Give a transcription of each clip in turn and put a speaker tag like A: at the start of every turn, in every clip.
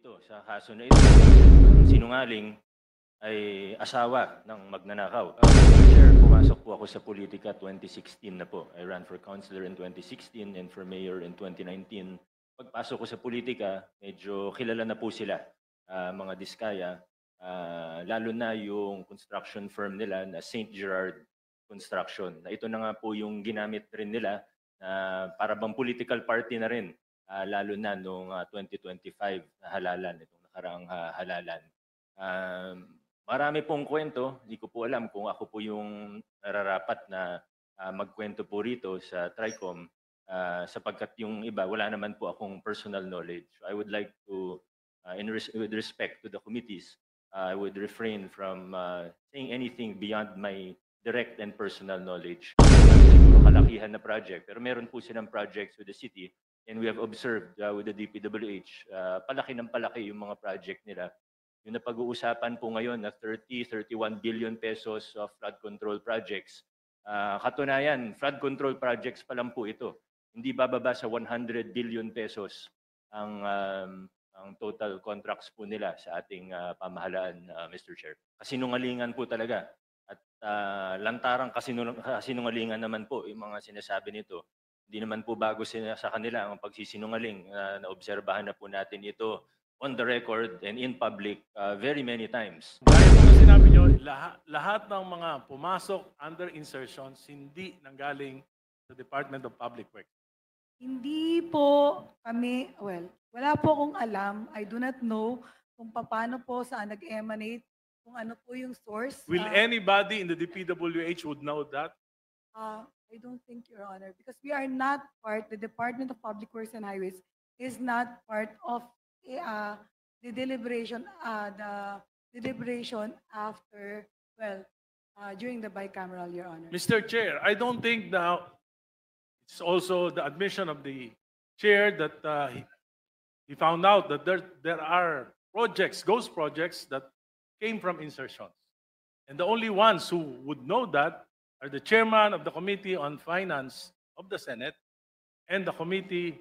A: dito sa kaso na ito. Ang sinungaling ay asawa ng magnanakaw. Mr. Chair, pumasok po ako sa politika 2016 na po. I ran for councilor in 2016 and for mayor in 2019. Pagpasok ko sa politika, medyo kilala na po sila, mga Diskaya, lalo na yung construction firm nila na St. Gerard Construction. Na ito na nga po yung ginamit rin nila para bang political party na rin, lalo na noong 2025 na halalan, itong nakaraang halalan. Marami pong kwento, hindi ko po alam kung ako po yung nararapat na magkwento po rito sa TRICOM, sapagkat yung iba, wala naman po akong personal knowledge. I would like to, with respect to the committees, I would refrain from saying anything beyond my direct and personal knowledge. Siguro kalakihan na project, pero meron po silang projects with the city, and we have observed with the DPWH, palaki ng palaki yung mga project nila. Yung napag-uusapan po ngayon na 31 billion pesos of flood control projects. Katunayan, flood control projects pa lang po ito. Hindi bababa sa 100 billion pesos ang total contracts po nila sa ating pamahalaan, Mr. Chair. Kasinungalingan po talaga. At lantarang kasinungalingan naman po yung mga sinasabi nito. Hindi naman po bago sa kanila ang pagsisinungaling. Naobserbahan na po natin ito on the record and in public very many times.
B: Gaya po na sinabi nyo, lahat ng mga pumasok under insertions hindi nanggaling sa Department of Public Works.
C: Hindi po kami, well, wala po akong alam. I do not know kung paano po saan nag-emanate, kung ano po yung source.
B: Will anybody in the DPWH would know that?
C: I don't think, Your Honor, because we are not part, the Department of Public Works and Highways is not part of the deliberation after, well, during the bicameral, Your Honor.
B: Mr. Chair, I don't think now it's also the admission of the chair that he found out that there are projects, ghost projects that came from insertions. And the only ones who would know that are the chairman of the Committee on Finance of the Senate and the Committee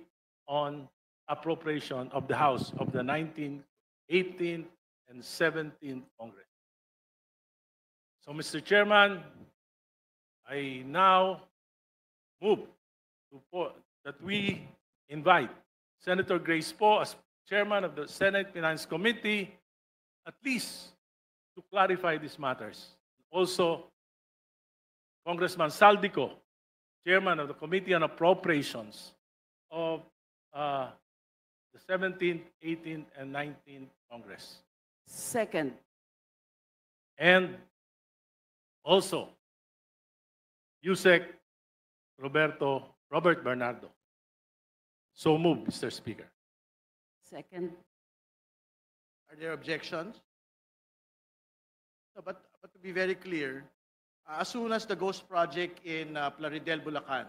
B: on Appropriation of the House of the 19th, 18th, and 17th Congress. So, Mr. Chairman, I now move that we invite Senator Grace Poe as chairman of the Senate Finance Committee, at least to clarify these matters. Also, Congressman Saldico, chairman of the Committee on Appropriations of the 17th, 18th, and 19th Congress.
D: Second.
B: And also, Yusek Robert Bernardo. So moved, Mr. Speaker.
D: Second.
E: Are there objections? No, but to be very clear, as soon as the ghost project in Plaridel, Bulacan,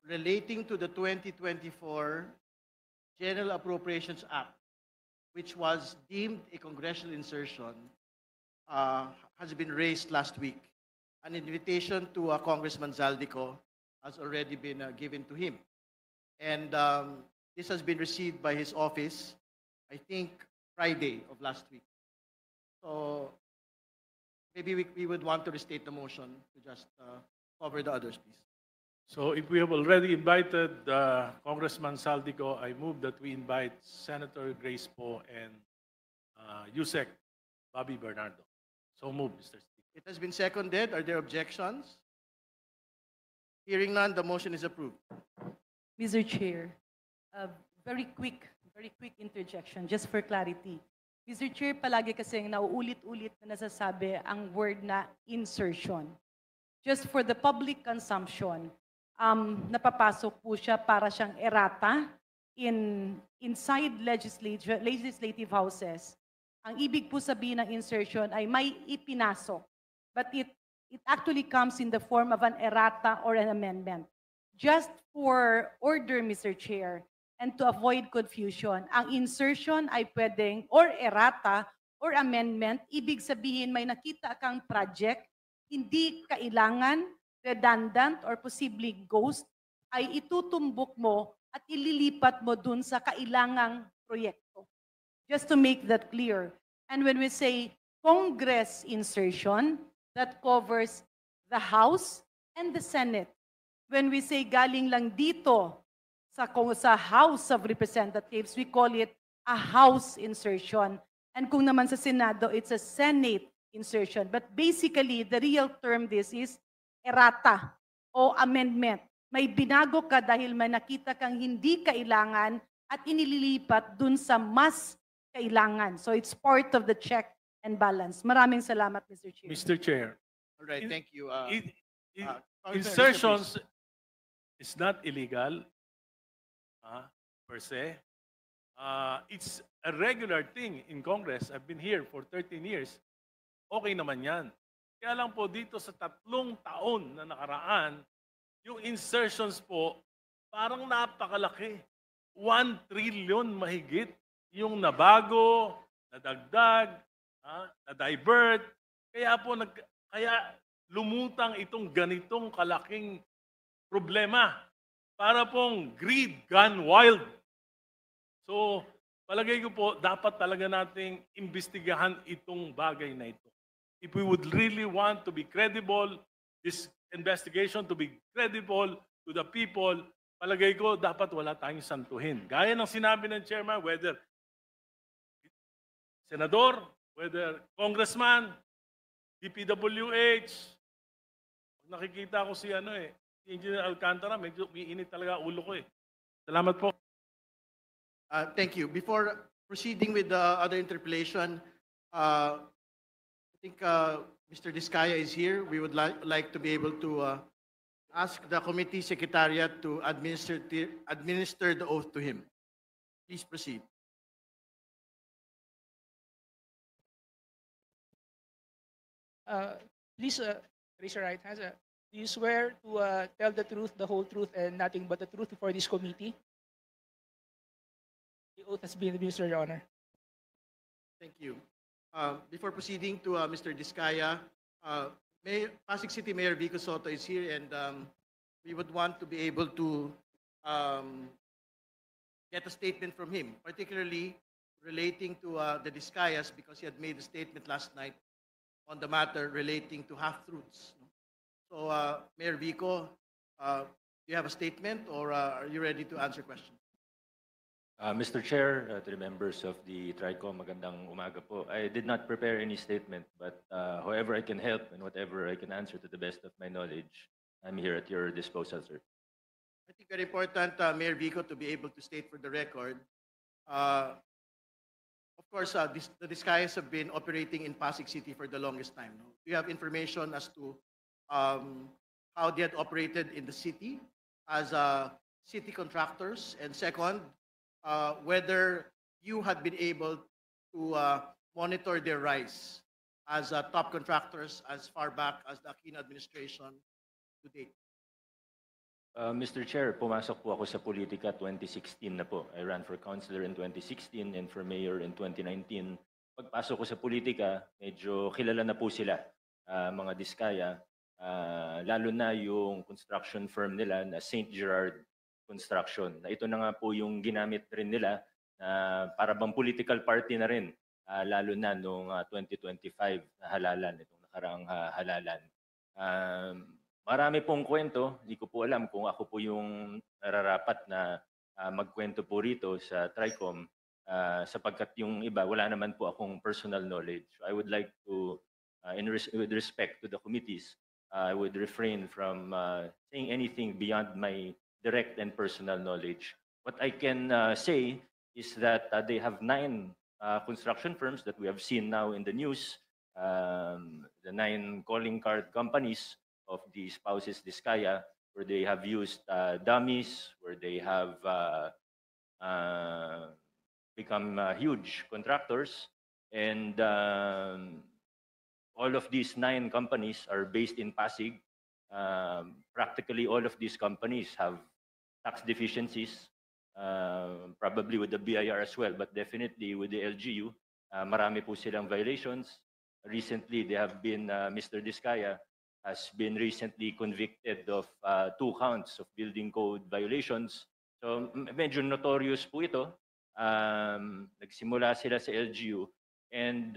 E: relating to the 2024 General Appropriations Act, which was deemed a congressional insertion, has been raised last week. An invitation to Congressman Zaldico has already been given to him. And this has been received by his office, I think, Friday of last week. So maybe we would want to restate the motion to just cover the others, please.
B: So if we have already invited Congressman Saldico, I move that we invite Senator Grace Poe and Yusek Bobby Bernardo. So move, Mr. Speaker.
E: It has been seconded. Are there objections? Hearing none, the motion is approved.
D: Mr. Chair, very quick interjection just for clarity. Mr. Chair, palagi kasing nauulit-ulit na nasasabi ang word na insertion. Just for the public consumption, napapasok po siya para siyang errata inside legislative houses. Ang ibig po sabihin ng insertion ay may ipinasok, but it actually comes in the form of an errata or an amendment. Just for order, Mr. Chair, and to avoid confusion, ang insertion ay pwedeng or errata or amendment, ibig sabihin may nakita kang project, hindi kailangan, redundant, or possibly ghost, ay itutumbok mo at ililipat mo dun sa kailangang proyekto. Just to make that clear. And when we say Congress insertion, that covers the House and the Senate. When we say galing lang dito sa House of Representatives, we call it a House insertion. And kung naman sa Senado, it's a Senate insertion. But basically, the real term this is errata o amendment. May binago ka dahil may nakita kang hindi kailangan at inililipat dun sa mas kailangan. So it's part of the check and balance. Maraming salamat, Mr. Chair.
B: Mr. Chair,
E: All right,
B: In-
E: thank you. Congressman
B: insertions is not illegal per se. It's a regular thing in Congress. I've been here for 13 years. Okay naman yan. Kaya lang po dito sa 3 taon na nakaraan, yung insertions po parang napakalaki. 1 trillion mahigit yung nabago, nadagdag, na-divert. Kaya lumutang itong ganitong kalaking problema para pong greed gone wild. So, palagay ko po, dapat talaga nating imbestigahan itong bagay na ito. If we would really want to be credible, this investigation to be credible to the people, palagay ko, dapat wala tayong santuhin. Gaya ng sinabi ng chairman, whether senador, whether congressman, DPWH, nakikita ko si Engineer Alcantara, medyo umiinit talaga ulo ko eh. Salamat po.
E: Thank you. Before proceeding with the other interpellation, I think Mr. Diskaya is here. We would like to be able to ask the committee secretariat to administer the oath to him. Please proceed.
F: Please raise your right hands. Do you swear to tell the truth, the whole truth, and nothing but the truth before this committee? The oath has been administered, Your Honor.
E: Thank you. Before proceeding to Mr. Diskaya, Pasig City Mayor Vico Soto is here, and we would want to be able to get a statement from him, particularly relating to the Diskayas, because he had made a statement last night on the matter relating to half-truths. So, Mayor Vico, do you have a statement, or are you ready to answer questions?
A: Mr. Chair, to the members of the TRICOM, magandang umaga po. I did not prepare any statement, but however I can help and whatever I can answer to the best of my knowledge, I'm here at your disposal, sir.
E: I think very important, Mayor Vico, to be able to state for the record. Of course, the Diskayas have been operating in Pasig City for the longest time. No? Do you have information as to how they had operated in the city as city contractors? And second, whether you had been able to monitor their rise as top contractors as far back as the Aquino administration to date?
A: Mr. Chair, pumasok po ako sa politika 2016 na po. I ran for councilor in 2016 and for mayor in 2019. Pagpasok ko sa politika, medyo kilala na po sila, mga Diskaya, lalo na yung construction firm nila na St. Gerard Construction. Na ito na nga po yung ginamit rin nila na para bang political party na rin, lalo na noong 2025 na halalan, itong nakaraang halalan. Marami pong kwento, hindi ko po alam kung ako po yung nararapat na magkwento po rito sa TRICOM sapagkat yung iba, wala naman po akong personal knowledge. I would like to, with respect to the committees, I would refrain from saying anything beyond my direct and personal knowledge. What I can say is that they have 9 construction firms that we have seen now in the news, the 9 calling card companies of the spouses Diskaya, where they have used dummies, where they have become huge contractors. And all of these 9 companies are based in Pasig. Practically all of these companies have tax deficiencies, probably with the BIR as well, but definitely with the LGU. Marami po silang violations. Recently, they have been, Mr. Diskaya has been recently convicted of 2 counts of building code violations. So medyo notorious po ito. Nagsimula sila sa LGU. And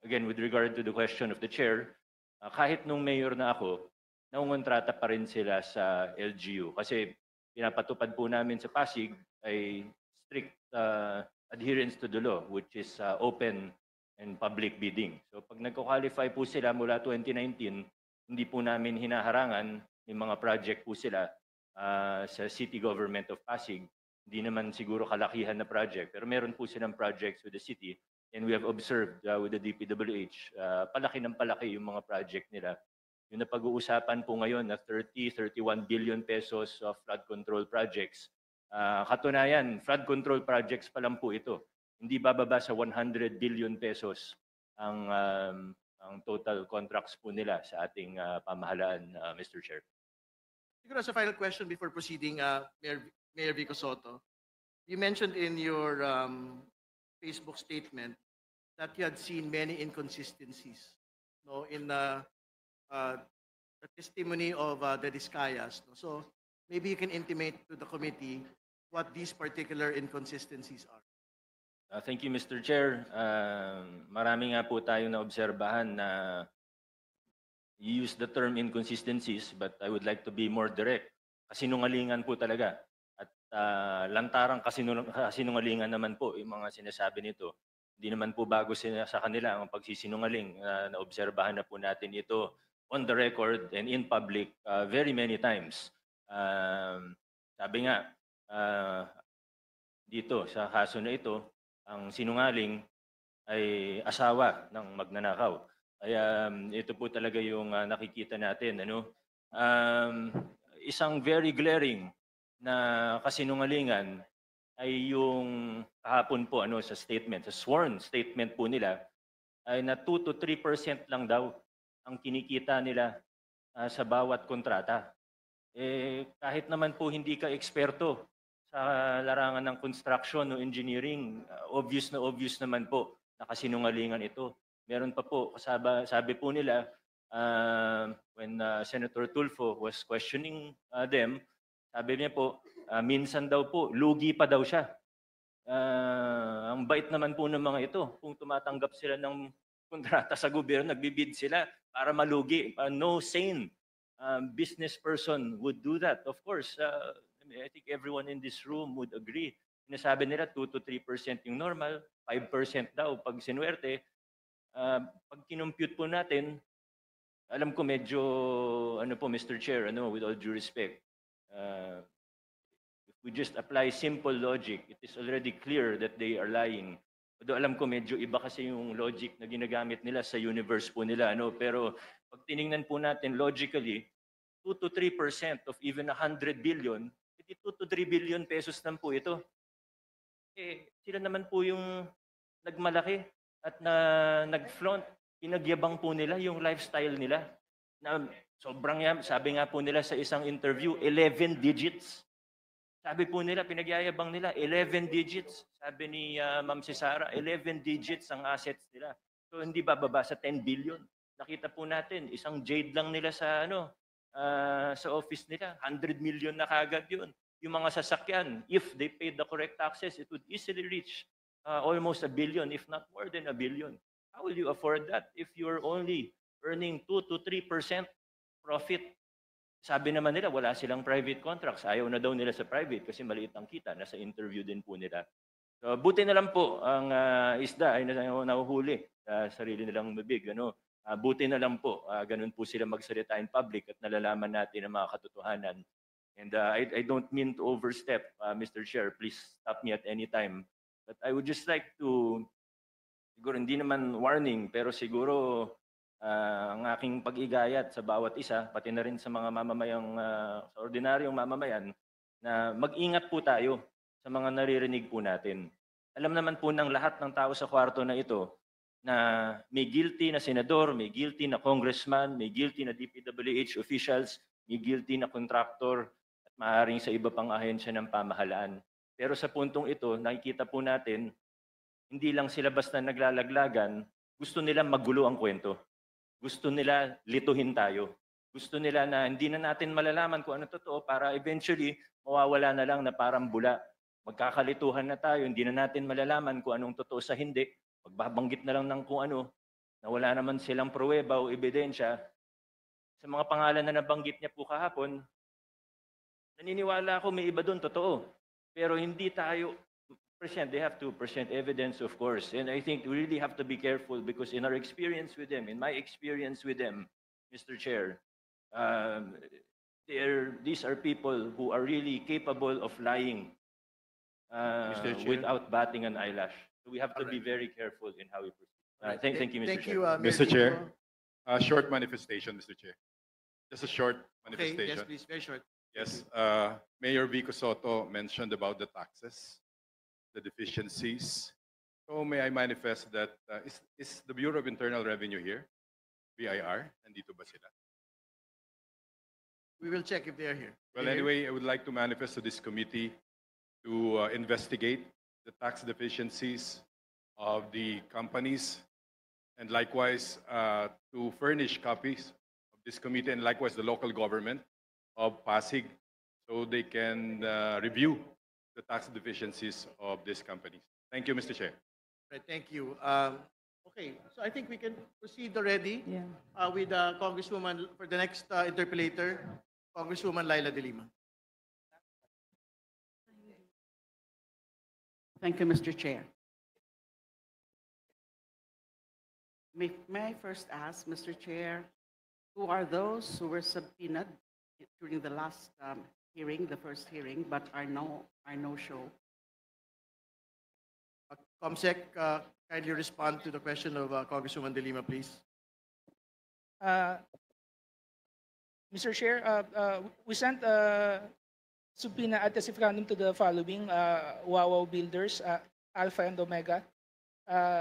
A: again, with regard to the question of the chair, kahit nung mayor na ako, naungontrata pa rin sila sa LGU. Kasi pinapatupad po namin sa Pasig ay strict adherence to the law, which is open and public bidding. So pag nagko-qualify po sila mula 2019, hindi po namin hinaharangan, may mga project po sila sa City Government of Pasig. Hindi naman siguro kalakihan na project, pero meron po silang projects with the city. And we have observed with the DPWH, palaki ng palaki yung mga project nila. Yung napag-uusapan po ngayon na 31 billion pesos of flood control projects. Katunayan, flood control projects pa lang po ito. Hindi bababa sa 100 billion pesos ang total contracts po nila sa ating pamahalaan, Mr. Chair.
E: Siguro as a final question before proceeding, Mayor Vico Soto, you mentioned in your Facebook statement that you had seen many inconsistencies, no, in the testimony of the Discayas. No? So maybe you can intimate to the committee what these particular inconsistencies are.
A: Thank you, Mr. Chair. Marami nga po tayong naobserbahan na you use the term inconsistencies, but I would like to be more direct. Kasinungalingan po talaga. At lantarang kasinungalingan naman po yung mga sinasabi nito. Hindi naman po bago sa kanila ang pagsisinungaling. Naobserbahan na po natin ito on the record and in public very many times. Sabi nga, dito sa kaso na ito, ang sinungaling ay asawa ng magnanakaw. Kaya ito po talaga yung nakikita natin. Isang very glaring na kasinungalingan ay yung kahapon po sa statement, sa sworn statement po nila, ay na 2 to 3% lang daw ang kinikita nila sa bawat kontrata. Kahit naman po hindi ka eksperto sa larangan ng construction o engineering, obvious naman po na kasinungalingan ito. Meron pa po, sabi po nila, when Senator Tulfo was questioning them, sabi niya po, minsan daw po, lugi pa daw siya. Ang bait naman po ng mga ito. Kung tumatanggap sila ng kontrata sa gobyerno, nagbibid sila para malugi. No sane business person would do that. Of course, I think everyone in this room would agree. Sinasabi nila 2 to 3% yung normal, 5% daw pag sinuwerte. Pag kinumpute po natin, alam ko medyo, Mr. Chair, with all due respect, if we just apply simple logic, it is already clear that they are lying. Although alam ko medyo iba kasi yung logic na ginagamit nila sa universe po nila. Pero pag tiningnan po natin logically, 2 to 3% of even 100 billion, 2 to 3 billion pesos lang po ito. Sila naman po yung nagmalaki at nag-flaunt. Pinagyabang po nila yung lifestyle nila. Na sobrang sabi nga po nila sa isang interview, 11 digits. Sabi po nila, pinagyayabang nila, 11 digits. Sabi ni Ma'am Cesara, 11 digits ang assets nila. So hindi bababa sa 10 billion. Nakita po natin, isang jade lang nila sa sa office nila, 100 million na kagad yun. Yung mga sasakyan, if they paid the correct taxes, it would easily reach almost 1 billion, if not more than 1 billion. How will you afford that if you're only earning 2 to 3% profit? Sabi naman nila, wala silang private contracts. Ayaw na daw nila sa private kasi maliit ang kita. Nasa interview din po nila. So, buti na lang po ang isda ay nahuhuli sa sarili nilang bibig. Buti na lang po, ganun po sila magsalita in public at nalalaman natin ang mga katotohanan. And I don't mean to overstep, Mr. Chair. Please stop me at any time. But I would just like to, siguro hindi naman warning, pero siguro ang aking pag-igayat sa bawat isa, pati na rin sa mga mamamayang, sa ordinaryong mamamayan, na mag-ingat po tayo sa mga naririnig po natin. Alam naman po ng lahat ng tao sa kwarto na ito na may guilty na senador, may guilty na congressman, may guilty na DPWH officials, may guilty na contractor, at maaaring sa iba pang ahensya ng pamahalaan. Pero sa puntong ito, nakikita po natin, hindi lang sila basta naglalaglagan, gusto nila magulo ang kwento. Gusto nila lituhin tayo. Gusto nila na hindi na natin malalaman kung ano totoo para eventually mawawala na lang na parang bula magkakalituhan na tayo, hindi na natin malalaman kung anong totoo sa hindi, magbabanggit na lang ng kung ano, na wala naman silang pruweba o ebidensya. Sa mga pangalan na nabanggit niya po kahapon, naniniwala ako may iba doon, totoo. Pero hindi tayo present. They have to present evidence, of course. And I think we really have to be careful because in our experience with them, in my experience with them, Mr. Chair, these are people who are really capable of lying
E: Mr. Chair.
A: without batting an eyelash. So we have to be very careful in how we proceed. Thank you, Mr.
E: Thank
A: Chair.
E: you,
G: Mr. Chair.
E: Vico.
G: Short manifestation, Mr. Chair. Just a short
E: Okay,
G: manifestation.
E: yes, please, very short.
G: Yes, Mayor Vico Soto mentioned about the taxes, the deficiencies. So may I manifest that, is the Bureau of Internal Revenue here? BIR? Nandito ba sila?
E: We will check if they are here.
G: Well,
E: They're here?
G: anyway, I would like to manifest to this committee to investigate the tax deficiencies of the companies and likewise to furnish copies of this committee and likewise the local government of Pasig so they can review the tax deficiencies of these companies. Thank you, Mr. Chair.
E: Right, thank you. Okay, so I think we can proceed already
D: Yeah.
E: with Congresswoman, for the next interpellator, Congresswoman Laila De Lima.
H: Thank you, Mr. Chair. May I first ask, Mr. Chair, who are those who were subpoenaed during the last hearing, the first hearing, but are no show?
E: COMSEC, kindly respond to the question of Congresswoman De Lima, please.
F: Mr. Chair, we sent a subpoena ad testificandum to the following Wawaw Builders, Alpha and Omega,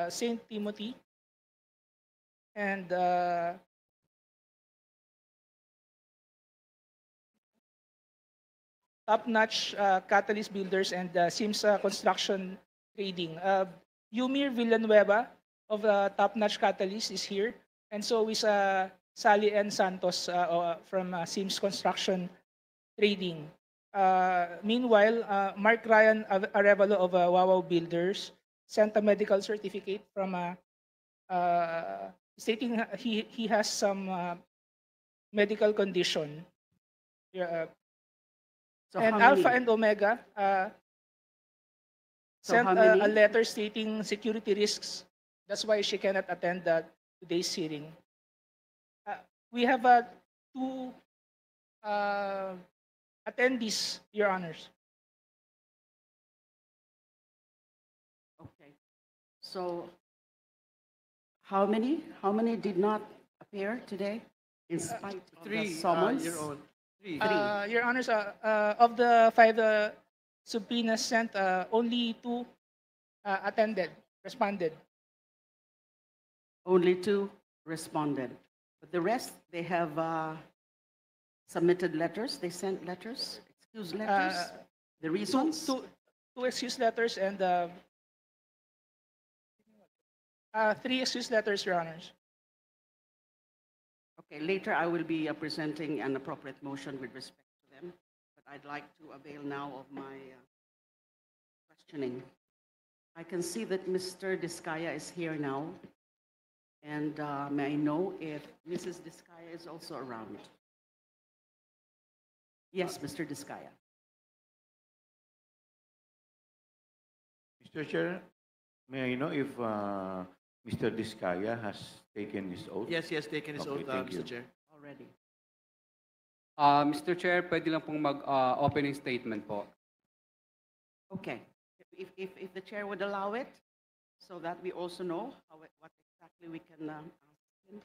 F: St. Timothy, and Top Notch Catalyst Builders and Sims Construction Trading. Yumir Villanueva of Top Notch Catalyst is here, and so is Sally N. Santos from Sims Construction Trading. Meanwhile, Mark Ryan Arevalo of Wawaw Builders sent a medical certificate from stating he has some medical condition.
H: So
F: And
H: how
F: Alpha
H: many?
F: and Omega
H: So
F: sent
H: how
F: a
H: many?
F: letter stating security risks. That's why she cannot attend today's hearing. We have two attendees, Your Honors.
H: Okay. So how many did not appear today in spite of the
E: Three,
H: summons?
E: Your Own. Three.
F: Your Honors, of the five subpoenas sent, only two responded.
H: Only two responded. But the rest, they have submitted letters, they sent letters, excuse letters, the reasons?
F: Two excuse letters and three excuse letters, Your Honors.
H: Okay, later I will be presenting an appropriate motion with respect to them, but I'd like to avail now of my questioning. I can see that Mr. Diskaya is here now, and may I know if Mrs. Diskaya is also around? Yes, Mr. Diskaya.
I: Mr. Chair, may I know if Mr. Diskaya has taken his oath?
E: Yes, he has taken his
I: Okay,
E: oath,
I: thank you.
E: Mr. Chair.
H: Already.
J: Mr. Chair, pwede lang pong mag-opening statement po.
H: Okay. If the chair would allow it, so that we also know what exactly we can ask him.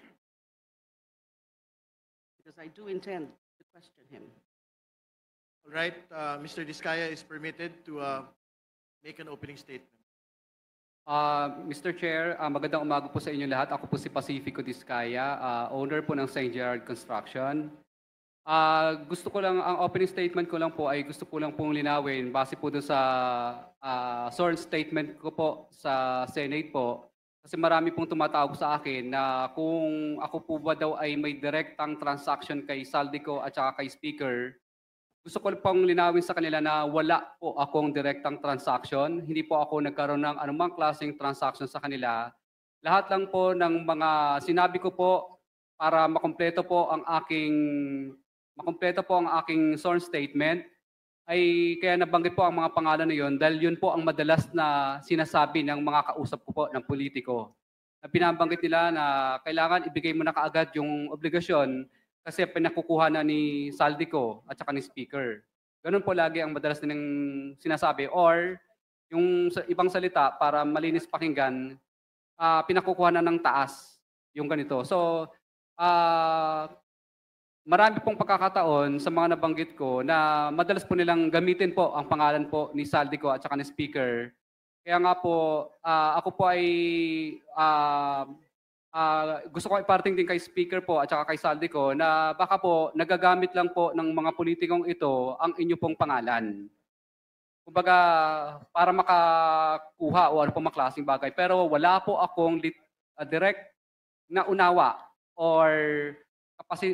H: Because I do intend to question him.
E: All right, Mr. Diskaya is permitted to make an opening statement.
J: Mr. Chair, magandang umaga po sa inyo lahat. Ako po si Pacifico Diskaya, owner po ng St. Gerard Construction. Gusto ko lang, ang opening statement ko lang po ay gusto ko lang pong linawin base po doon sa sworn statement ko po sa Senate po. Kasi marami pong tumatawag sa akin na kung ako po ba daw ay may direktang transaction kay Saldico at saka kay Speaker, Gusto ko pong linawin sa kanila na wala po akong direktang transaction. Hindi po ako nagkaroon ng anumang klaseng transaction sa kanila. Lahat lang po ng mga sinabi ko po para makumpleto po ang aking sworn statement ay kaya nabanggit po ang mga pangalan na yun dahil yun po ang madalas na sinasabi ng mga kausap ko po ng politiko. Na binabanggit nila na kailangan ibigay mo na kaagad yung obligasyon kasi pinakukuha na ni Saldico at saka ni Speaker. Ganun po lagi ang madalas nilang sinasabi. Or, yung sa ibang salita, para malinis pakinggan, pinakukuha na ng taas yung ganito. So, marami pong pagkakataon sa mga nabanggit ko na madalas po nilang gamitin po ang pangalan po ni Saldico at saka ni Speaker. Kaya nga po, ako po ay gusto ko iparting din kay Speaker po at saka kay Saldico na baka po nagagamit lang po ng mga politikong ito ang inyo pong pangalan. Kumbaga, para makakuha o ano pong maklaseng bagay. Pero wala po akong direct na unawa or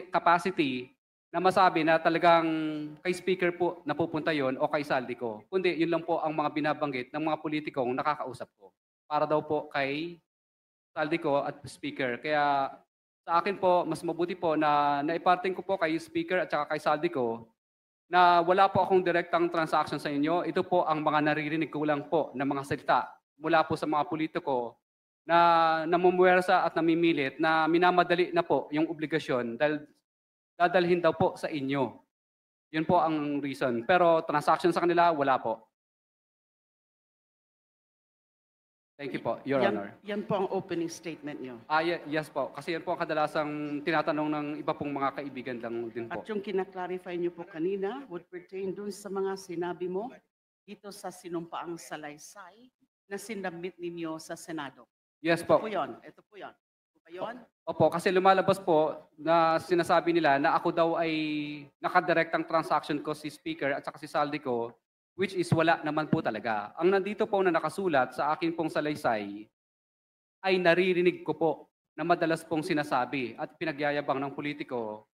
J: capacity na masabi na talagang kay Speaker po napupunta yon o kay Saldico. Kundi yun lang po ang mga binabanggit ng mga politikong nakakausap ko. Para daw po kay Saldico at Speaker. Kaya sa akin po, mas mabuti po na naiparting ko po kay Speaker at saka kay Saldico na wala po akong direktang transaction sa inyo. Ito po ang mga naririnig ko lang po ng mga salita mula po sa mga politiko na namumuwersa at namimilit na minamadali na po yung obligasyon dahil dadalhin daw po sa inyo. Yun po ang reason. Pero transaction sa kanila, wala po. Thank you po, Your Honor.
H: Yan po ang opening statement nyo.
J: Yes po. Kasi yan po ang kadalasang tinatanong ng iba pong mga kaibigan lang din po.
H: At yung kinaklarify nyo po kanina would pertain dun sa mga sinabi mo dito sa sinumpaang salaysay na sinabit ninyo sa Senado.
J: Yes po.
H: Ito po yun. Ito po yun. Ito po yun.
J: Opo, kasi lumalabas po na sinasabi nila na ako daw ay nakadirektang transaction ko si Speaker at saka si Saldico, which is wala naman po talaga. Ang nandito po na nakasulat sa akin pong salaysay ay naririnig ko po na madalas pong sinasabi at pinagyayabang ng politiko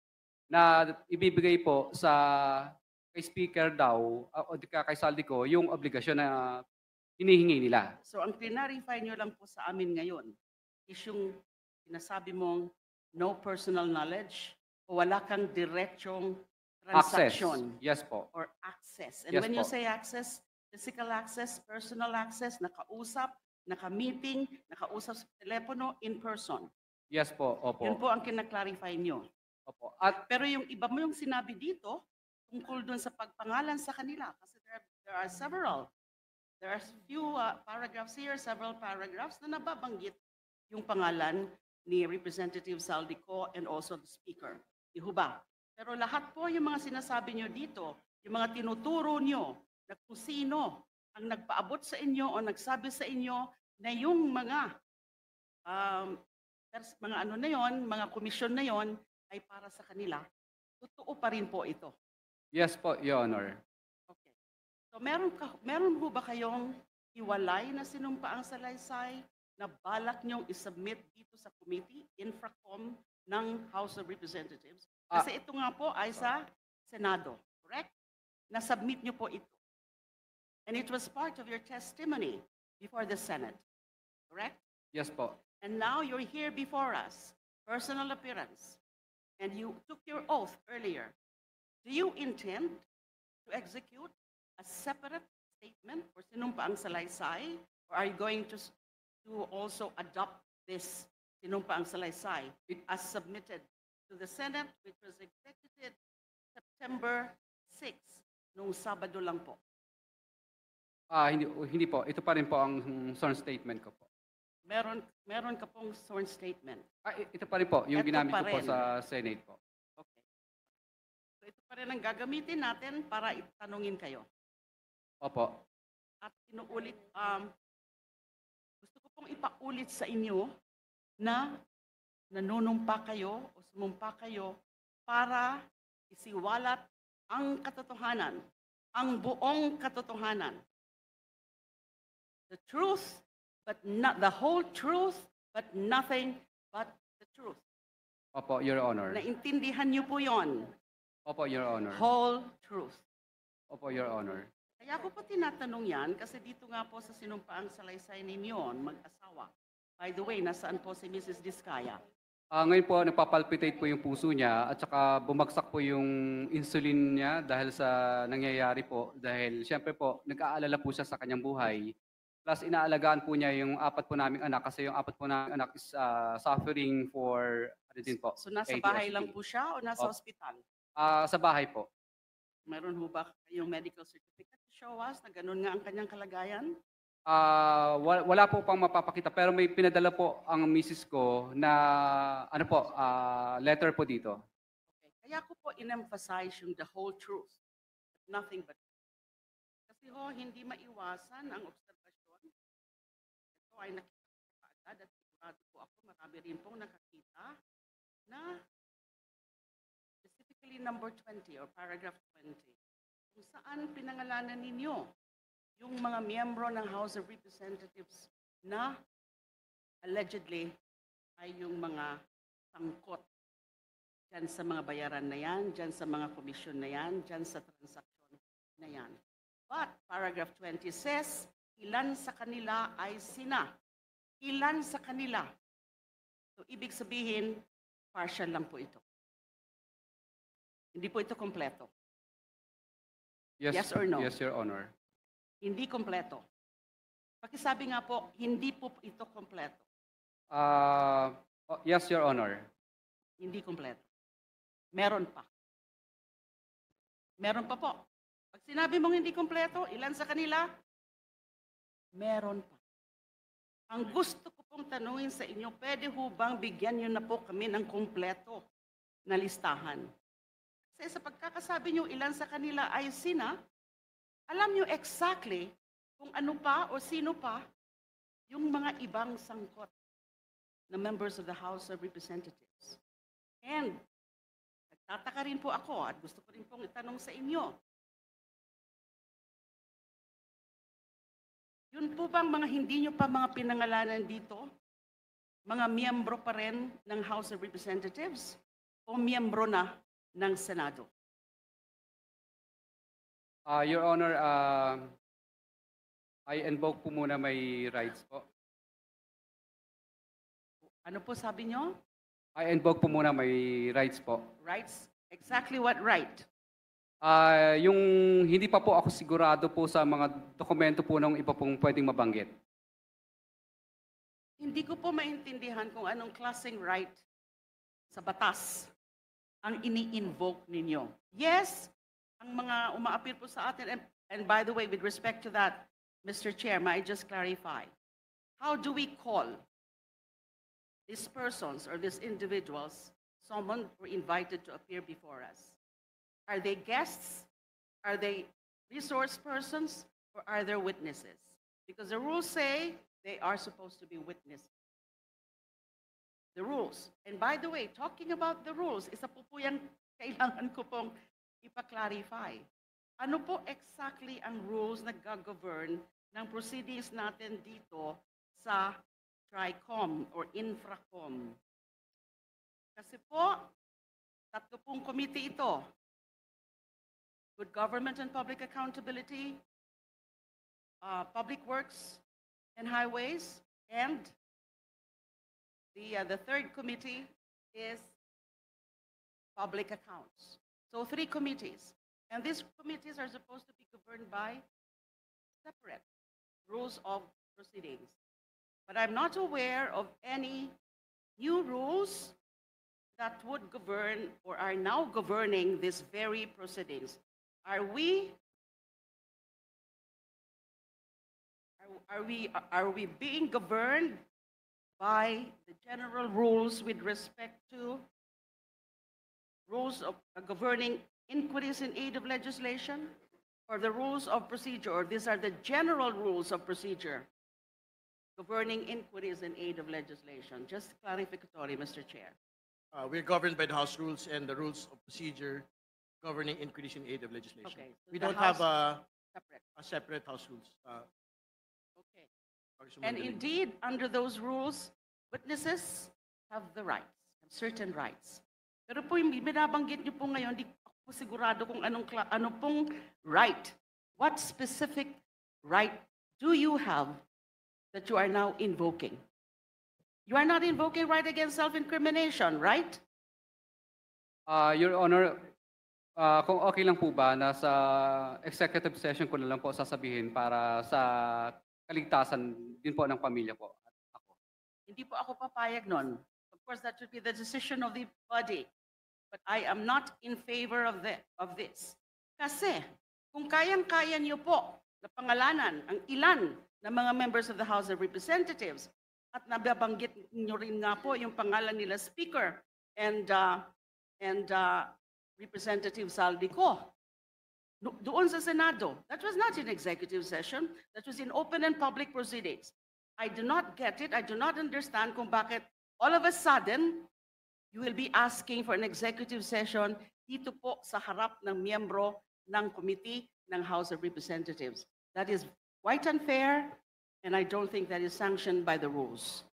J: na ibibigay po sa kay Speaker daw o kay Saldico yung obligasyon na hinihingi nila.
H: So ang clarify nyo lang po sa amin ngayon is yung sinasabi mong no personal knowledge o wala kang diretsong transaction.
J: Access. Yes po.
H: Or access. And
J: Yes
H: when you
J: po.
H: say access, physical access, personal access, nakausap, naka-meeting, nakausap sa telepono, in person.
J: Yes po. Opo.
H: Yun po ang kinaklarify nyo.
J: Opo. At
H: Pero yung iba mo yung sinabi dito, tungkol dun sa pagpangalan sa kanila. Kasi there are several. There are few paragraphs here, several paragraphs na nababanggit yung pangalan ni Representative Saldico and also the Speaker. Di ho ba? Pero lahat po yung mga sinasabi nyo dito, yung mga tinuturo nyo na kung sino ang nagpaabot sa inyo o nagsabi sa inyo na yung mga ano na yon, mga komisyon na yon ay para sa kanila, totoo pa rin po ito.
J: yes po, Your Honor.
H: Okay. So meron ho ba kayong hiwalay na sinumpaang salaysay na balak nyong isubmit dito sa committee, infracom ng House of Representatives? Kasi ito nga po ay sa Senado, correct? Na-submit nyo po ito. And it was part of your testimony before the Senate, correct?
J: Yes po.
H: And now you're here before us, personal appearance, and you took your oath earlier. Do you intend to execute a separate statement for sinumpaang salaysay, or are you going to also adopt this sinumpaang salaysay as submitted to the Senate, which was executed September 6, nung Sabado lang po?
J: Hindi po. Ito pa rin po ang sworn statement ko po.
H: Meron ka pong sworn statement.
J: Ito pa rin po, yung
H: Ito
J: ginamit
H: pa
J: ko po
H: rin.
J: sa Senate po.
H: Okay. So ito pa rin ang gagamitin natin para itanungin kayo.
J: Opo.
H: At inuulit, gusto ko pong ipaulit sa inyo na nanunumpa kayo o sumumpa kayo para isiwalat ang katotohanan, ang buong katotohanan. The truth, but not the whole truth, but nothing but the truth.
J: Opo, Your Honor.
H: Naintindihan niyo po yon,
J: Opo, Your Honor.
H: whole truth.
J: Opo, Your Honor.
H: Kaya ko po tinatanong yan kasi dito nga po sa sinumpaang salaysay ninyo, mag-asawa. By the way, nasaan po si Mrs. Diskaya?
J: Ngayon po, nagpapalpitate po yung puso niya at saka bumagsak po yung insulin niya dahil sa nangyayari po. Dahil siyempre po, nag-aalala po siya sa kanyang buhay. Plus, inaalagaan po niya yung 4 po naming anak kasi yung 4 po naming anak is suffering for, ano din po,
H: So nasa
J: ADHD.
H: bahay lang po siya o nasa
J: Opo.
H: ospital?
J: Sa bahay po.
H: Meron ho ba kayong medical certificate to show us na ganun nga ang kanyang kalagayan?
J: Wala po pang mapapakita pero may pinadala po ang misis ko na ano po, letter po dito.
H: Okay. Kaya ko po in-emphasize yung the whole truth. Nothing but kasi ho, hindi maiwasan ang obserbasyon. Ito ay nakita ko kaagad at sigurado po ako, marami rin pong nakakita na specifically number 20 or paragraph 20, kung saan pinangalanan ninyo yung mga miyembro ng House of Representatives na allegedly ay yung mga sangkot dyan sa mga bayaran na yan, dyan sa mga komisyon na yan, dyan sa transaksyon na yan. But paragraph 20 says, ilan sa kanila ay sina. Ilan sa kanila. So ibig sabihin, partial lang po ito. Hindi po ito kompleto. Yes or no?
J: Yes, Your Honor.
H: Hindi kompleto. Pakisabi nga po, hindi po ito kompleto.
J: Yes, Your Honor.
H: Hindi kompleto. Meron pa. Meron pa po. Pag sinabi mong hindi kompleto, ilan sa kanila? Meron pa. Ang gusto ko pong tanungin sa inyo, pwede ho bang bigyan niyo na po kami ng kompleto na listahan? Kasi sa pagkakasabi niyo ilan sa kanila ay sina, alam niyo exactly kung ano pa o sino pa yung mga ibang sangkot na members of the House of Representatives. And nagtataka rin po ako at gusto ko rin pong itanong sa inyo, yun po bang mga hindi nyo pa mga pinangalanan dito, mga miyembro pa rin ng House of Representatives o miyembro na ng Senado?
J: Your Honor, I invoke po muna my rights po.
H: Ano po sabi nyo?
J: I invoke po muna my rights po.
H: Rights? Exactly what right?
J: Yung hindi pa po ako sigurado po sa mga dokumento po ng iba pong pwedeng mabanggit.
H: Hindi ko po maintindihan kung anong klaseng right sa batas ang ini-invoke ninyo. Yes, ang mga umaapir po sa atin, and by the way, with respect to that, Mr. Chair, may I just clarify, how do we call these persons or these individuals summoned or invited to appear before us? Are they guests? Are they resource persons? Or are they witnesses? Because the rules say they are supposed to be witnesses. The rules. And by the way, talking about the rules, isa po po yung kailangan ko pong ipa-clarify. Ano po exactly ang rules na gag-govern ng proceedings natin dito sa TRICOM or INFRACOM? Kasi po, 3 pong committee ito. Good Government and Public Accountability, Public Works and Highways, and the third committee is Public Accounts. So 3 committees. And these committees are supposed to be governed by separate rules of proceedings. But I'm not aware of any new rules that would govern or are now governing these very proceedings. Are we being governed by the general rules with respect to rules of governing inquiries in aid of legislation, or the rules of procedure, or these are the general rules of procedure governing inquiries in aid of legislation? Just clarificatory, Mr. Chair.
E: We're governed by the House rules and the rules of procedure governing inquiries in aid of legislation.
H: Okay, so
E: We
H: the
E: don't have
H: Separate.
E: a separate House rules.
H: Okay.
E: Congresswoman
H: And
E: De Leon.
H: indeed, under those rules, witnesses have the rights, have certain rights. Pero po yung binabanggit niyo po ngayon, di po sigurado kung ano pong right. What specific right do you have that you are now invoking? You are not invoking right against self-incrimination, right?
J: Your Honor, kung okay lang po ba, nasa executive session ko na lang po sasabihin para sa kaligtasan din po ng pamilya ko at ako.
H: Hindi po ako papayag nun. Of course, that should be the decision of the body. But I am not in favor of this. Kasi, kung kayang-kaya niyo po na pangalanan ang ilan na mga members of the House of Representatives at nababanggit niyo rin nga po yung pangalan nila Speaker and Representative Saldico. Doon sa Senado, that was not in executive session, that was in open and public proceedings. I do not get it, I do not understand kung bakit all of a sudden, you will be asking for an executive session dito po sa harap ng miyembro ng committee ng House of Representatives. That is quite unfair, and I don't think that is sanctioned by the rules.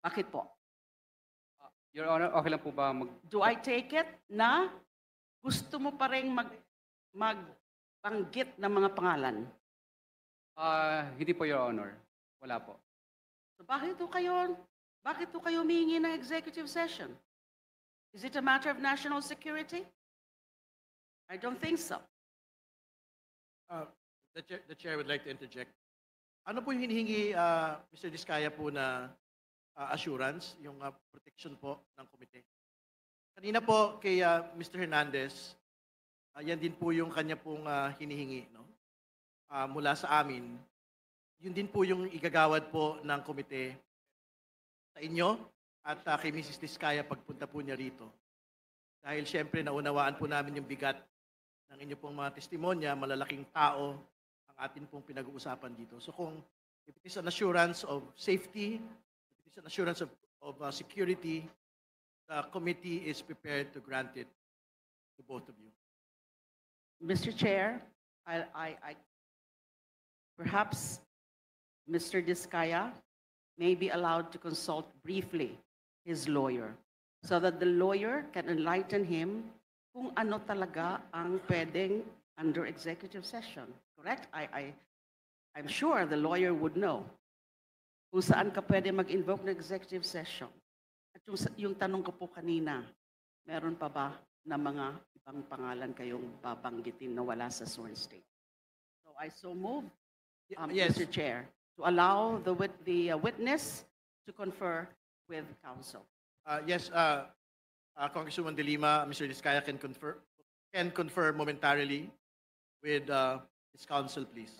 H: Bakit po?
J: Your Honor, okay lang po ba
H: Do I take it na gusto mo pa rin magbanggit ng mga pangalan?
J: Hindi po, Your Honor. Wala po.
H: So bakit po kayo humingi ng executive session? Is it a matter of national security? I don't think so.
E: The chair would like to interject. Ano po yung hinihingi, Mr. Diskaya po na assurance, yung protection po ng komite? Kanina po kay Mr. Hernandez, yan din po yung kanya pong hinihingi, no? Mula sa amin. Yun din po yung igagawad po ng komite sa inyo at kay Mrs. Diskaya pagpunta po niya rito. Dahil siyempre naunawaan po namin yung bigat ng inyo pong mga testimonya, malalaking tao ang atin pong pinag-uusapan dito. So kung if it is an assurance of safety, if it is an assurance of security, the committee is prepared to grant it to both of you.
H: Mr. Chair, perhaps Mr. Diskaya may be allowed to consult briefly his lawyer so that the lawyer can enlighten him kung ano talaga ang pwedeng under executive session. Correct? I'm sure the lawyer would know kung saan ka pwede mag-invoke ng executive session. At yung tanong ko po kanina, meron pa ba na mga ibang pangalan kayong babanggitin na wala sa sworn state? So I so move,
E: Yes.
H: Mr. Chair, to allow the witness to confer with counsel.
E: Yes, Congresswoman De Lima, Mr. Diskaya can confer momentarily with his counsel, please.